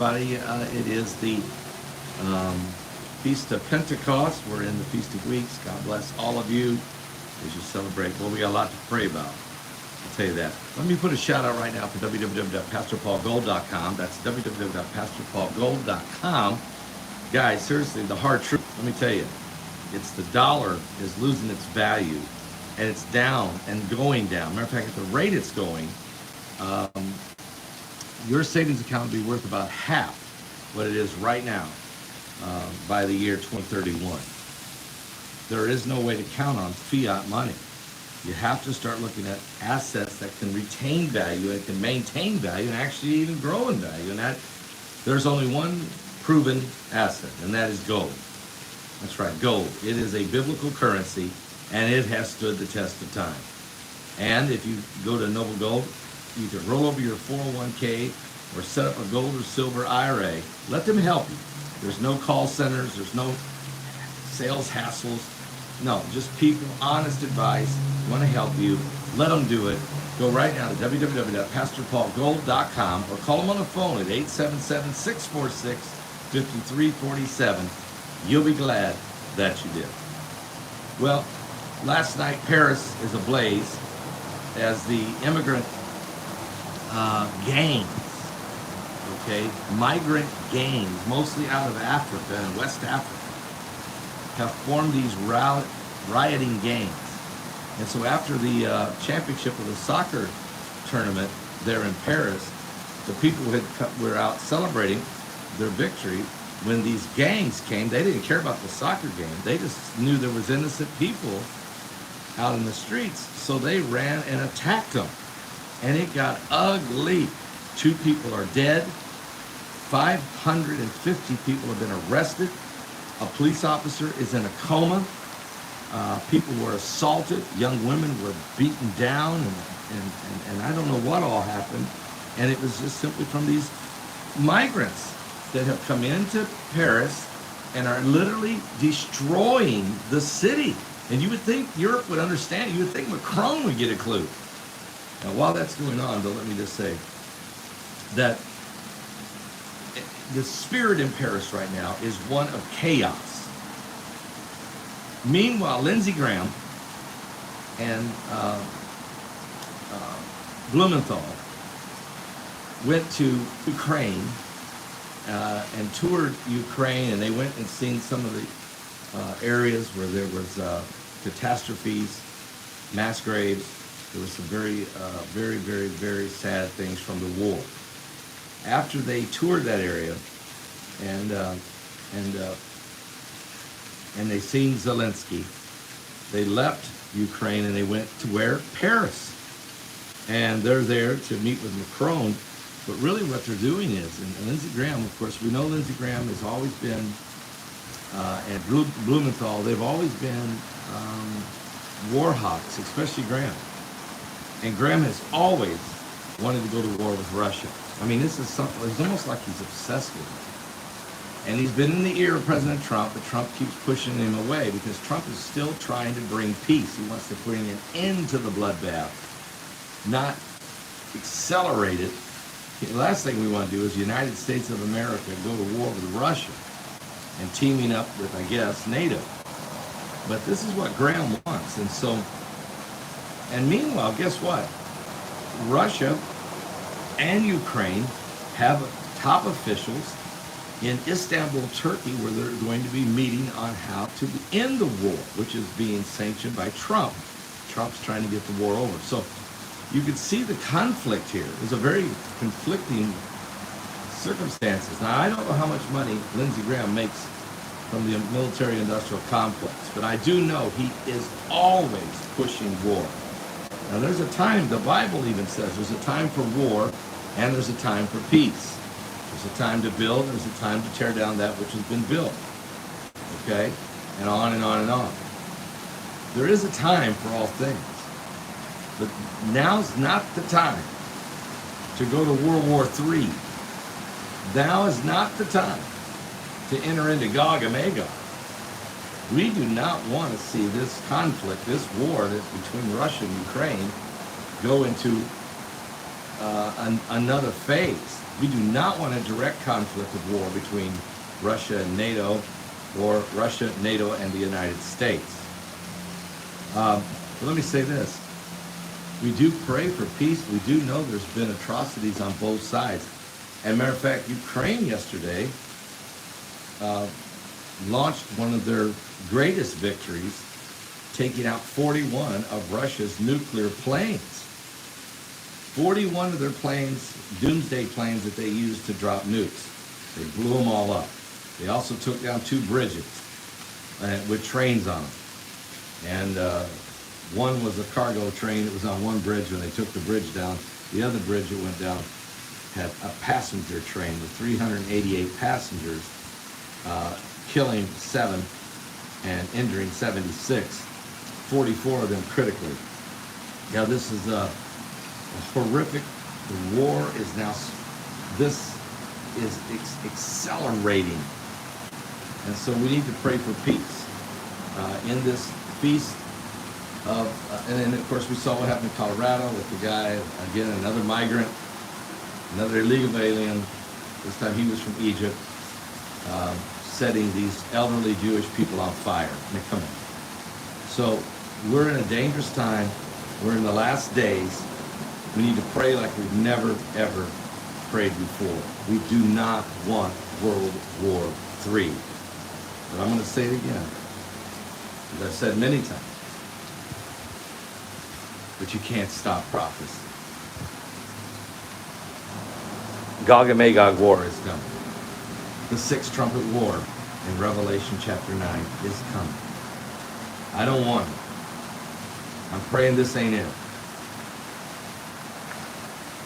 everybody. It is the um, Feast of Pentecost. We're in the Feast of Weeks. God bless all of you as you celebrate. Well, we got a lot to pray about. I'll tell you that. Let me put a shout out right now for www.pastorpaulgold.com. That's www.pastorpaulgold.com. Guys, seriously, the hard truth, let me tell you, it's the dollar is losing its value, and it's down and going down. Matter of fact, at the rate it's going, your savings account will be worth about half what it is right now by the year 2031. There is no way to count on fiat money. You have to start looking at assets that can retain value and can maintain value and actually even grow in value. And that there's only one proven asset, and that is gold. That's right, gold. It is a biblical currency, and it has stood the test of time. And if you go to Noble Gold, you can roll over your 401k or set up a gold or silver IRA. Let them help you. There's no call centers. There's no sales hassles. No, just people, honest advice. Want to help you. Let them do it. Go right now to www.pastorpaulgold.com or call them on the phone at 877-646-5347. You'll be glad that you did. Well, last night Paris is ablaze as the immigrant gangs, migrant gangs, mostly out of Africa and West Africa, have formed these rioting gangs. And so after the championship of the soccer tournament there in Paris, the people were out celebrating their victory. When these gangs came, they didn't care about the soccer game. They just knew there was innocent people out in the streets. So they ran and attacked them. And it got ugly. 2 people are dead. 550 people have been arrested. A police officer is in a coma. People were assaulted. Young women were beaten down. And I don't know what all happened. And it was just simply from these migrants that have come into Paris and are literally destroying the city. And you would think Europe would understand. You would think Macron would get a clue. Now, while that's going on, though, let me just say that the spirit in Paris right now is one of chaos. Meanwhile, Lindsey Graham and Blumenthal went to Ukraine and toured Ukraine, and they went and seen some of the areas where there was catastrophes, mass graves. There was some very, very sad things from the war. After they toured that area, and they seen Zelensky, they left Ukraine and they went to where? Paris. And they're there to meet with Macron. But really what they're doing is, and Lindsey Graham, of course, we know Lindsey Graham has always been, and Blumenthal, they've always been war hawks, especially Graham. And Graham has always wanted to go to war with Russia. I mean, this is something, it's almost like he's obsessed with it. And he's been in the ear of President Trump, but Trump keeps pushing him away because Trump is still trying to bring peace. He wants to bring an end to the bloodbath, not accelerate it. The last thing we want to do is the United States of America go to war with Russia and teaming up with, I guess, NATO. But this is what Graham wants. And so, and meanwhile, guess what? Russia and Ukraine have top officials in Istanbul, Turkey, where they're going to be meeting on how to end the war, which is being sanctioned by Trump. Trump's trying to get the war over. So you can see the conflict here. There's a very conflicting circumstances. Now, I don't know how much money Lindsey Graham makes from the military-industrial complex, but I do know he is always pushing war. Now, there's a time, the Bible even says, there's a time for war and there's a time for peace. There's a time to build, there's a time to tear down that which has been built. Okay? And on and on and on. There is a time for all things. But now's not the time to go to World War III. Now is not the time to enter into Gog and Magog. We do not want to see this conflict, this war that's between Russia and Ukraine, go into another phase. We do not want a direct conflict of war between Russia and NATO, or Russia, NATO, and the United States. But let me say this. We do pray for peace. We do know there's been atrocities on both sides. As a matter of fact, Ukraine yesterday launched one of their greatest victories, taking out 41 of Russia's nuclear planes. 41 of their planes, doomsday planes that they used to drop nukes. They blew them all up. They also took down 2 bridges with trains on them. And one was a cargo train. It was on one bridge when they took the bridge down. The other bridge that went down had a passenger train with 388 passengers, killing 7 and injuring 76, 44 of them critically. Now this is a horrific. The war is now, this is accelerating. And so we need to pray for peace in this feast of, and then of course we saw what happened in Colorado with the guy, again, another migrant, another illegal alien. This time he was from Egypt, setting these elderly Jewish people on fire. I mean, come on. So we're in a dangerous time. We're in the last days. We need to pray like we've never, ever prayed before. We do not want World War III. But I'm going to say it again, as I've said many times. But you can't stop prophecy. Gog and Magog war is coming. The 6th trumpet war in Revelation chapter 9 is coming. I don't want it. I'm praying this ain't it.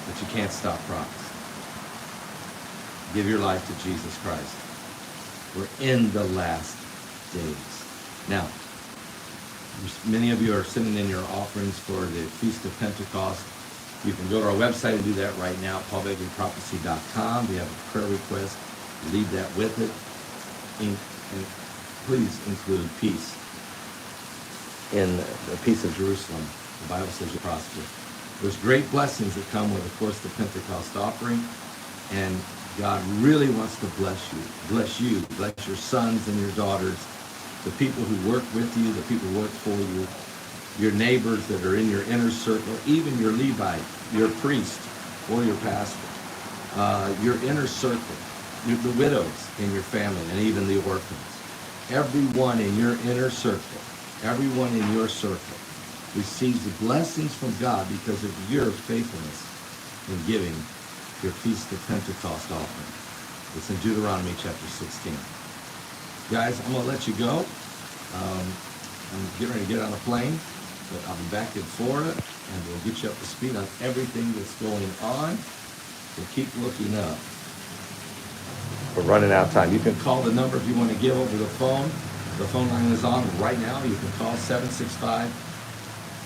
But you can't stop prophecy. Give your life to Jesus Christ. We're in the last days. Now, many of you are sending in your offerings for the Feast of Pentecost. You can go to our website and do that right now, paulbegleyprophecy.com. If you have a prayer request, leave that with it. And please include peace in the peace of Jerusalem. The Bible says you prosper. There's great blessings that come with, of course, the Pentecost offering. And God really wants to bless you, bless your sons and your daughters, the people who work with you, the people who work for you, your neighbors that are in your inner circle, even your Levite, your priest, or your pastor, your inner circle, the widows in your family, and even the orphans. Everyone in your inner circle, everyone in your circle receives the blessings from God because of your faithfulness in giving your Feast of Pentecost offering. It's in Deuteronomy chapter 16. Guys, I'm going to let you go. I'm getting ready to get on a plane, but I'll be back in Florida, and we'll get you up to speed on everything that's going on. So keep looking up. We're running out of time. You can call the number if you want to give over the phone. The phone line is on right now. You can call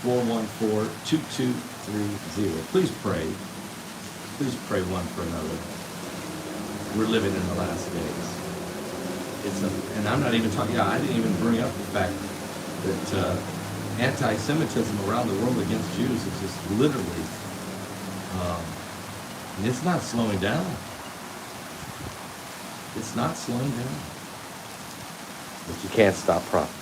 765-414-2230. Please pray. Please pray one for another. We're living in the last days. And I'm not even talking, I didn't even bring up the fact that anti-Semitism around the world against Jews is just literally, and it's not slowing down. It's not slowing down. But you can't stop prophecy.